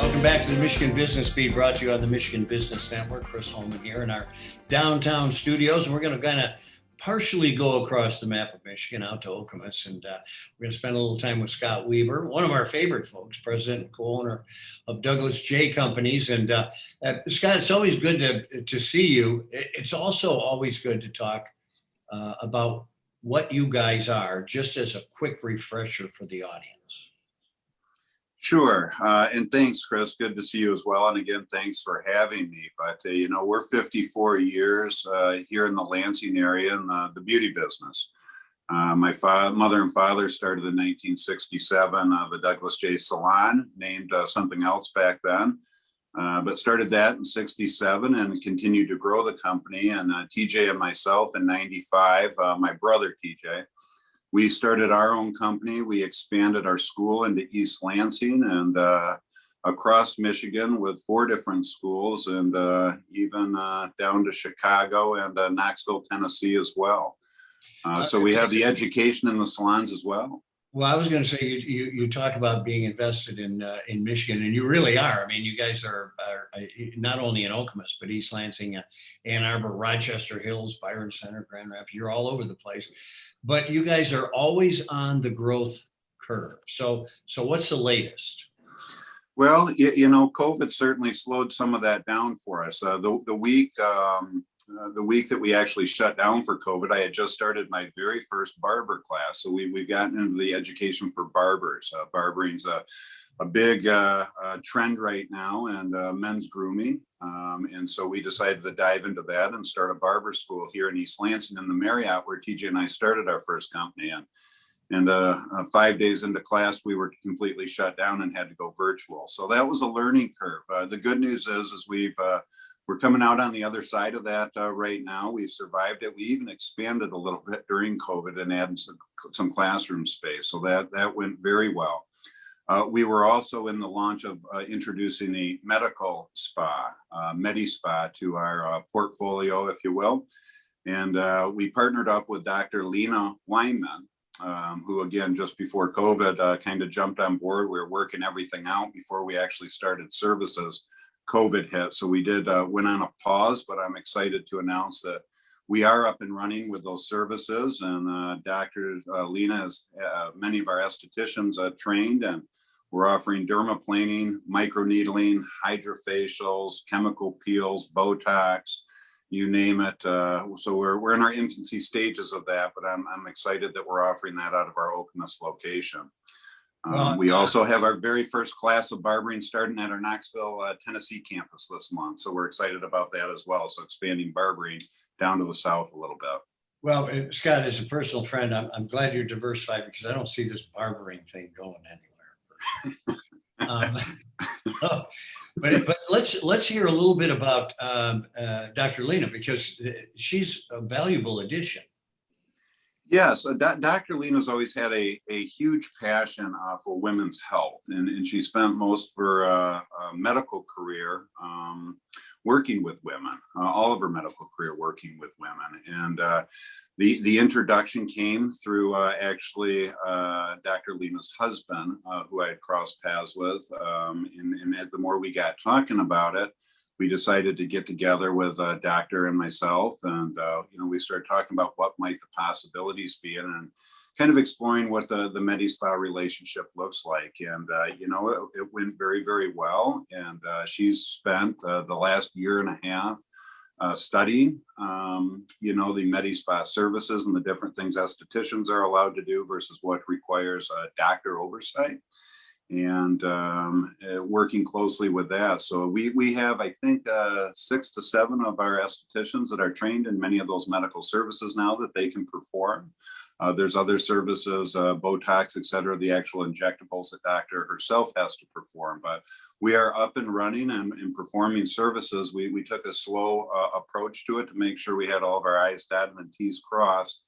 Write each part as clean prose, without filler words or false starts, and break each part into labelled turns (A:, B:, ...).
A: Welcome back to the Michigan Business Beat, brought to you on the Michigan Business Network. Chris Holman here in our downtown studios. And we're going to kind of partially go across the map of Michigan out to Okemos. And we're going to spend a little time with Scott Weaver, one of our favorite folks, president and co-owner of Douglas J Companies. And Scott, it's always good to see you. It's also always good to talk about what you guys are, just as a quick refresher for the audience.
B: Sure. And thanks, Chris. Good to see you as well. And again, thanks for having me. But, we're 54 years here in the Lansing area in the beauty business. My mother and father started in 1967, the Douglas J Salon, named something else back then, but started that in 67 and continued to grow the company. And TJ and myself in 95, my brother TJ, we started our own company. We expanded our school into East Lansing and across Michigan with 4 different schools, and even down to Chicago and Knoxville, Tennessee as well. So we have the education in the salons as well.
A: Well, I was going to say, you talk about being invested in Michigan, and you really are. I mean, you guys are not only in Okemos, but East Lansing, Ann Arbor, Rochester Hills, Byron Center, Grand Rapids. You're all over the place, but you guys are always on the growth curve. So what's the latest?
B: Well, COVID certainly slowed some of that down for us. The week that we actually shut down for COVID, I had just started my very first barber class. So we've gotten into the education for barbers. Barbering's a big trend right now, and men's grooming. And so we decided to dive into that and start a barber school here in East Lansing in the Marriott, where TJ and I started our first company. And 5 days into class, we were completely shut down and had to go virtual. So that was a learning curve. The good news is we're coming out on the other side of that right now. We survived it. We even expanded a little bit during COVID and added some classroom space. So that went very well. We were also in the launch of introducing a medical spa, MedSpa, to our portfolio, if you will. And we partnered up with Dr. Lena Weinman, who, again, just before COVID, kind of jumped on board. We were working everything out before we actually started services. COVID hit. So we went on a pause, but I'm excited to announce that we are up and running with those services. And Dr. Lena has many of our estheticians trained, and we're offering dermaplaning, microneedling, hydrofacials, chemical peels, Botox, you name it. So we're in our infancy stages of that, but I'm excited that we're offering that out of our Okemos location. We also have our very first class of barbering starting at our Knoxville, Tennessee campus this month. So we're excited about that as well. So expanding barbering down to the south a little bit. Well,
A: Scott, as a personal friend, I'm glad you're diversified, because I don't see this barbering thing going anywhere. But let's hear a little bit about Dr. Lena, because she's a valuable addition.
B: Yes, Dr. Lena's always had a huge passion for women's health, and she spent most of her medical career working with women, all of her medical career working with women. And the introduction came through actually Dr. Lena's husband, who I had crossed paths with. And the more we got talking about it, we decided to get together with a doctor and myself, and we started talking about what might the possibilities be, and kind of exploring what the MedSpa relationship looks like. And it went very, very well. And she's spent the last year and a half studying, the MedSpa services and the different things estheticians are allowed to do versus what requires doctor oversight, and working closely with that. So we have, I think, 6 to 7 of our estheticians that are trained in many of those medical services now that they can perform. There's other services, Botox, et cetera, the actual injectables that doctor herself has to perform. But we are up and running and performing services. We took a slow approach to it to make sure we had all of our I's dotted and T's crossed.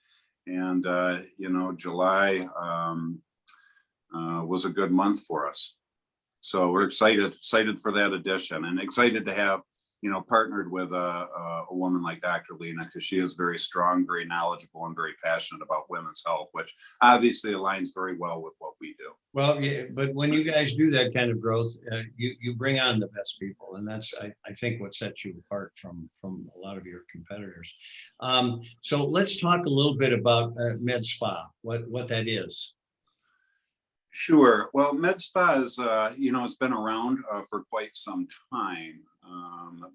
B: And, July was a good month for us. So we're excited for that addition, and excited to have partnered with a woman like Dr. Lena, because she is very strong, very knowledgeable, and very passionate about women's health, which obviously aligns very well with what we do.
A: Well, yeah, but when you guys do that kind of growth, you bring on the best people, and that's I think what sets you apart from a lot of your competitors. So let's talk a little bit about MedSpa, what that is.
B: Sure. Well, MedSpa is, it's been around for quite some time.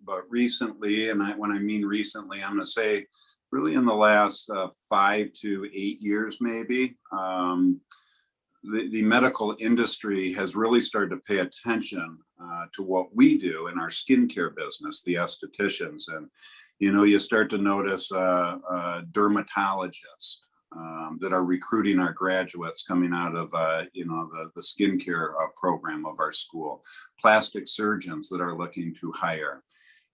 B: But recently, and when I mean recently, I'm going to say really in the last 5 to 8 years, maybe, the medical industry has really started to pay attention to what we do in our skincare business, the estheticians. And, you start to notice dermatologists that are recruiting our graduates coming out of, the skincare program of our school, plastic surgeons that are looking to hire.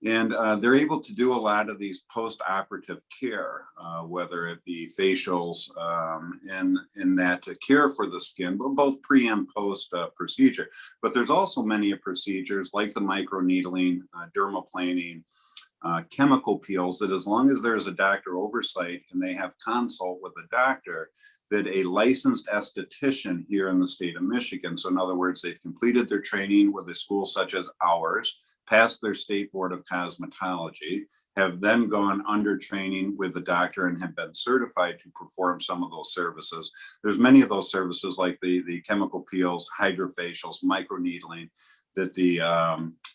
B: And they're able to do a lot of these post-operative care, whether it be facials and that care for the skin, but both pre and post procedure. But there's also many procedures like the microneedling, dermaplaning, chemical peels, that as long as there's a doctor oversight and they have consult with a doctor, that a licensed esthetician here in the state of Michigan, so in other words, they've completed their training with a school such as ours, passed their state board of cosmetology, have then gone under training with the doctor and have been certified to perform some of those services. There's many of those services like the chemical peels, hydrofacials, microneedling, that the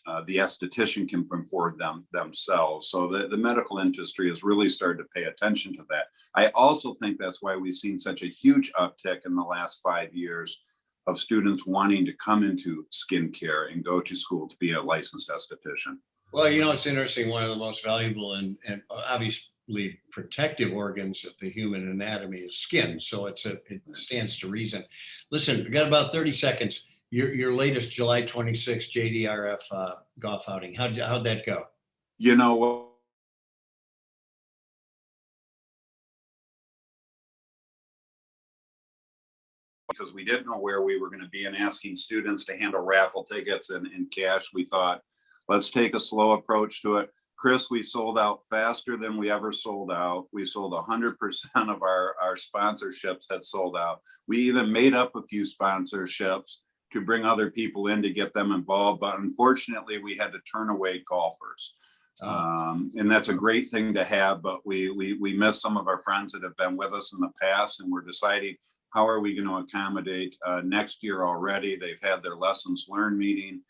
B: esthetician can perform themselves. So the medical industry has really started to pay attention to that. I also think that's why we've seen such a huge uptick in the last 5 years of students wanting to come into skincare and go to school to be a licensed esthetician.
A: Well, it's interesting. One of the most valuable and obviously protective organs of the human anatomy is skin. So it stands to reason. Listen, we got about 30 seconds. Your latest July 26th JDRF golf outing. How'd that go?
B: Because we didn't know where we were going to be and asking students to handle raffle tickets and cash, we thought, let's take a slow approach to it. Chris, we sold out faster than we ever sold out. We sold 100% of our sponsorships had sold out. We even made up a few sponsorships to bring other people in to get them involved. But unfortunately, we had to turn away golfers. And that's a great thing to have, but we miss some of our friends that have been with us in the past, and we're deciding how are we going to accommodate next year already. They've had their lessons learned meeting,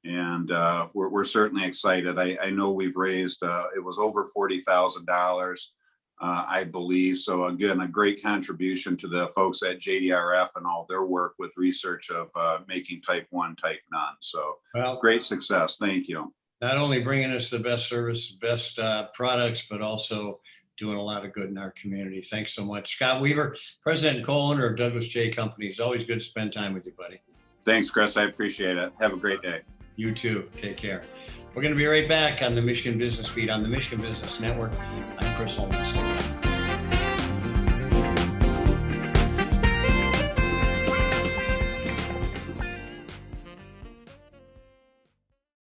B: and we're certainly excited. I know we've raised, it was over $40,000. I believe. So again, a great contribution to the folks at JDRF and all their work with research of making type 1, type none. So great success. Thank you.
A: Not only bringing us the best service, best products, but also doing a lot of good in our community. Thanks so much. Scott Weaver, president and co-owner of Douglas J Company. It's always good to spend time with you, buddy.
B: Thanks, Chris. I appreciate it. Have a great day.
A: You too. Take care. We're going to be right back on the Michigan Business Beat on the Michigan Business Network. I'm Chris Holman.